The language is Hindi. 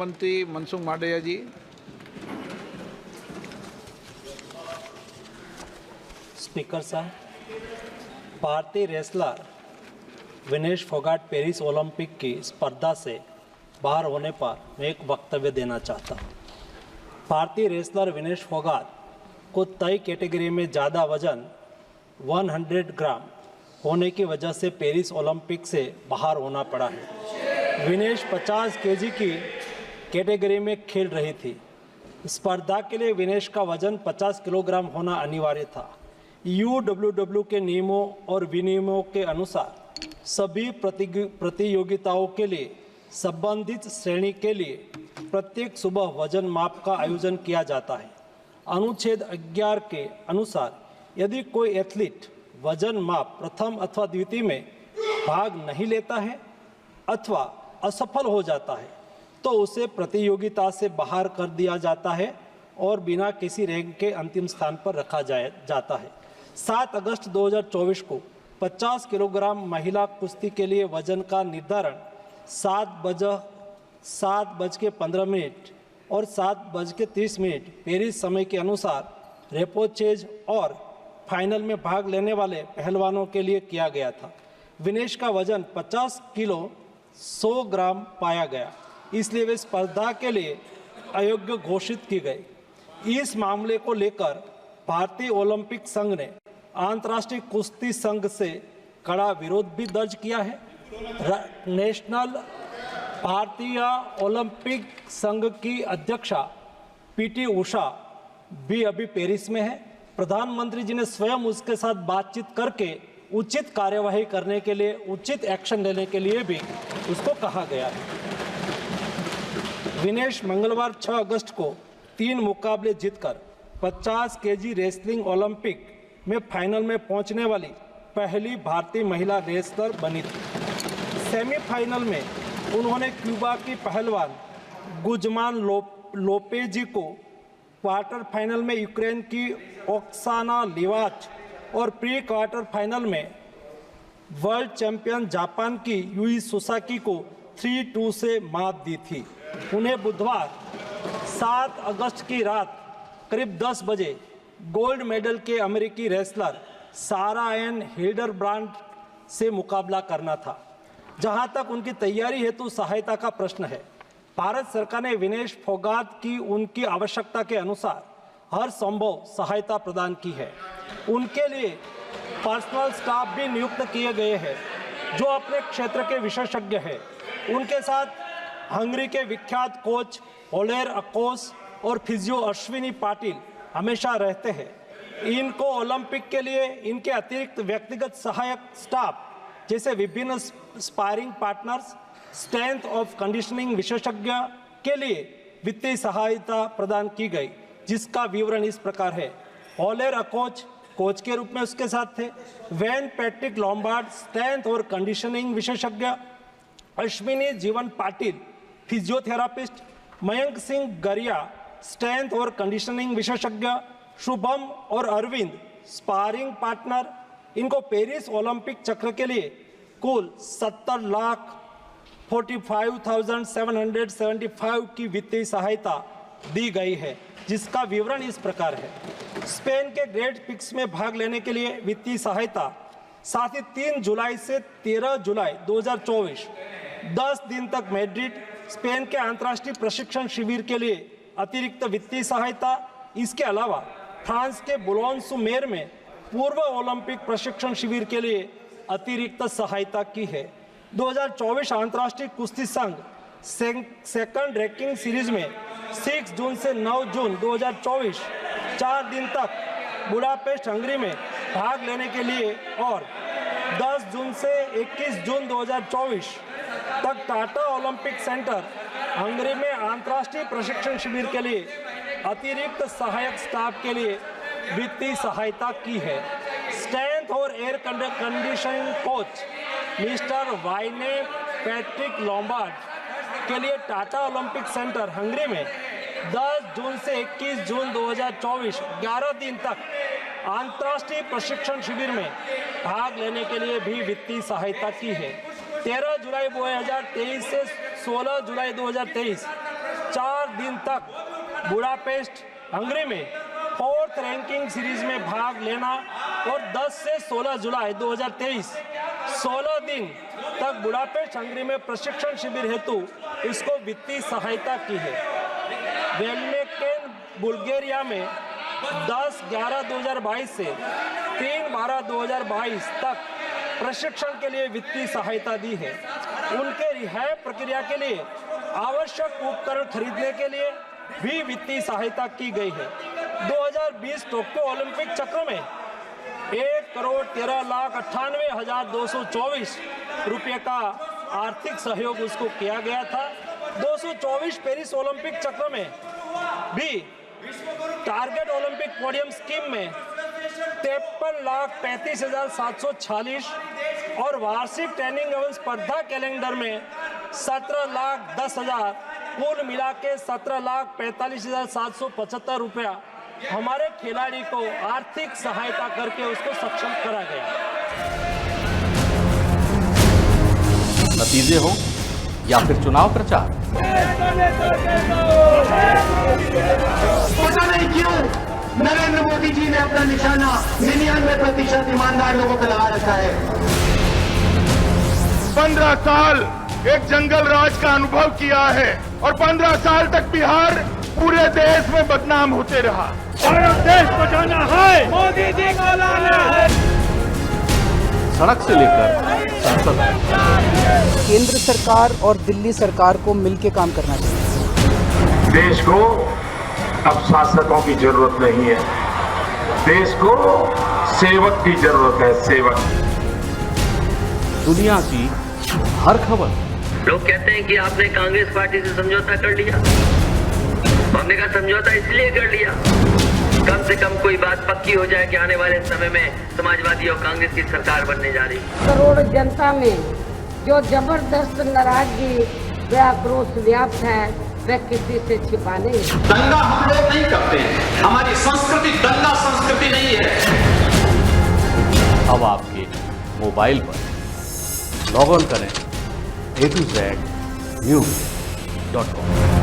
मंत्री मनसुख मांडविया जी। स्पीकर साहब, भारतीय wrestler Vinesh Phogat Paris Olympic की स्पर्धा से बाहर होने पर मैं एक वक्तव्य देना चाहता हूँ। भारतीय रेसलर विनेश फोगाट को तय कैटेगरी में ज़्यादा वजन 100 ग्राम होने की वजह से पेरिस ओलंपिक से बाहर होना पड़ा है। विनेश 50 केजी की कैटेगरी में खेल रही थी। स्पर्धा के लिए विनेश का वजन 50 किलोग्राम होना अनिवार्य था। UWW के नियमों और विनियमों के अनुसार सभी प्रतियोगिताओं के लिए संबंधित श्रेणी के लिए प्रत्येक सुबह वजन माप का आयोजन किया जाता है। अनुच्छेद 11 के अनुसार यदि कोई एथलीट वजन माप प्रथम अथवा द्वितीय में भाग नहीं लेता है अथवा असफल हो जाता है तो उसे प्रतियोगिता से बाहर कर दिया जाता है और बिना किसी रैंक के अंतिम स्थान पर रखा जाता है। 7 अगस्त 2024 को 50 किलोग्राम महिला कुश्ती के लिए वजन का निर्धारण 7:15 और 7:30 पेरिस समय के अनुसार रेपोचेज और फाइनल में भाग लेने वाले पहलवानों के लिए किया गया था। विनेश का वजन 50 किलो 100 ग्राम पाया गया, इसलिए वे स्पर्धा के लिए अयोग्य घोषित की गई। इस मामले को लेकर भारतीय ओलंपिक संघ ने अंतर्राष्ट्रीय कुश्ती संघ से कड़ा विरोध भी दर्ज किया है। नेशनल भारतीय ओलंपिक संघ की अध्यक्षा PT उषा भी अभी पेरिस में है। प्रधानमंत्री जी ने स्वयं उसके साथ बातचीत करके उचित कार्यवाही करने के लिए, उचित एक्शन लेने के लिए भी उसको कहा गया है। विनेश मंगलवार 6 अगस्त को 3 मुकाबले जीतकर 50 केजी रेसलिंग ओलंपिक में फाइनल में पहुंचने वाली पहली भारतीय महिला रेसलर बनी थी। सेमीफाइनल में उन्होंने क्यूबा की पहलवान गुजमान लोपेजी को, क्वार्टर फाइनल में यूक्रेन की ओक्साना लिवाच और प्री क्वार्टर फाइनल में वर्ल्ड चैंपियन जापान की यूई सुसाकी को 3-2 से मात दी थी। उन्हें बुधवार 7 अगस्त की रात करीब 10 बजे गोल्ड मेडल के अमेरिकी रेसलर सारा एन हिल्डरब्रांड से मुकाबला करना था। जहां तक उनकी तैयारी हेतु सहायता का प्रश्न है, भारत सरकार ने विनेश फोगाट की उनकी आवश्यकता के अनुसार हर संभव सहायता प्रदान की है। उनके लिए पर्सनल स्टाफ भी नियुक्त किए गए हैं जो अपने क्षेत्र के विशेषज्ञ हैं। उनके साथ हंगरी के विख्यात कोच ओलेर अकोस और फिजियो अश्विनी पाटिल हमेशा रहते हैं। इनको ओलंपिक के लिए इनके अतिरिक्त व्यक्तिगत सहायक स्टाफ जैसे विभिन्न sparring partners, strength of conditioning विशेषज्ञ के लिए वित्तीय सहायता प्रदान की गई, जिसका विवरण इस प्रकार है। ओलेर अकोच कोच के रूप में उसके साथ थे, वैन पैट्रिक लॉम्बार्ड स्ट्रेंथ और कंडीशनिंग विशेषज्ञ, अश्विनी जीवन पाटिल फिजियोथेरापिस्ट, मयंक सिंह गरिया स्ट्रेंथ और कंडीशनिंग विशेषज्ञ, शुभम और अरविंद स्पारिंग पार्टनर। इनको पेरिस ओलंपिक चक्र के लिए कुल 70,45,775 की वित्तीय सहायता दी गई है, जिसका विवरण इस प्रकार है। स्पेन के ग्रेट पिक्स में भाग लेने के लिए वित्तीय सहायता, साथ ही 3 जुलाई से 13 जुलाई 2024 10 दिन तक मैड्रिड स्पेन के अंतर्राष्ट्रीय प्रशिक्षण शिविर के लिए अतिरिक्त वित्तीय सहायता। इसके अलावा फ्रांस के बुलोन-सू-मेर में पूर्व ओलंपिक प्रशिक्षण शिविर के लिए अतिरिक्त सहायता की है। 2024 अंतर्राष्ट्रीय कुश्ती संघ सेकंड रैंकिंग सीरीज में 6 जून से 9 जून 2024 4 दिन तक बुडापेस्ट हंगरी में भाग लेने के लिए और 10 जून से 21 जून 2024 तक टाटा ओलंपिक सेंटर हंगरी में अंतर्राष्ट्रीय प्रशिक्षण शिविर के लिए अतिरिक्त सहायक स्टाफ के लिए वित्तीय सहायता की है। स्ट्रेंथ और air conditioning coach mister Wayne Patrick Lombard के लिए टाटा ओलंपिक सेंटर हंगरी में 10 जून से 21 जून 2024 11 दिन तक अंतर्राष्ट्रीय प्रशिक्षण शिविर में भाग लेने के लिए भी वित्तीय सहायता की है। 13 जुलाई 2023 से 16 जुलाई 2023 दिन तक बुडापेस्ट हंगरी में 4th रैंकिंग सीरीज में भाग लेना और 10 से 16 जुलाई 2023 16 दिन तक बुडापेस्ट हंगरी में प्रशिक्षण शिविर हेतु इसको वित्तीय सहायता की है। वेलमेकेन बुल्गारिया में 10/11/2022 से 3/12/2022 तक प्रशिक्षण के लिए वित्तीय सहायता दी है। उनके रिहाई प्रक्रिया के लिए आवश्यक उपकरण खरीदने के लिए भी वित्तीय सहायता की गई है। 2020 टोक्यो ओलंपिक चक्र में 1,13,98,224 रुपये का आर्थिक सहयोग उसको किया गया था। 224 पेरिस ओलंपिक चक्र में भी टारगेट ओलंपिक पोडियम स्कीम में 53,35,746 और वार्षिक ट्रेनिंग एवं स्पर्धा कैलेंडर में 17,10,000 कुल मिला के 17,45,775 रुपया हमारे खिलाड़ी को आर्थिक सहायता करके उसको सक्षम करा गया। नतीजे हो या फिर चुनाव प्रचार, पता नहीं क्यों नरेंद्र मोदी जी ने अपना निशाना 99% ईमानदार लोगों पर लगा रखा है। 15 साल एक जंगल राज का अनुभव किया है और 15 साल तक बिहार पूरे देश में बदनाम होते रहा। भारत देश बचाना है, मोदी जी को लाना है। सड़क से लेकर संसद तक केंद्र सरकार और दिल्ली सरकार को मिलकर काम करना चाहिए। देश को अब शासकों की जरूरत नहीं है, देश को सेवक की जरूरत है, सेवक। दुनिया की हर खबर। लोग कहते हैं कि आपने कांग्रेस पार्टी से समझौता कर लिया। हमने कहा समझौता इसलिए कर लिया कम से कम कोई बात पक्की हो जाए कि आने वाले समय में समाजवादी और कांग्रेस की सरकार बनने जा रही। करोड़ जनता में जो जबरदस्त नाराजगी व आक्रोश व्याप्त है वह किसी से छिपा नहीं। दंगा हम लोग नहीं करते हैं, हमारी संस्कृति दंगा संस्कृति नहीं है। अब आपके मोबाइल पर लॉग ऑन करें A to Z News.com।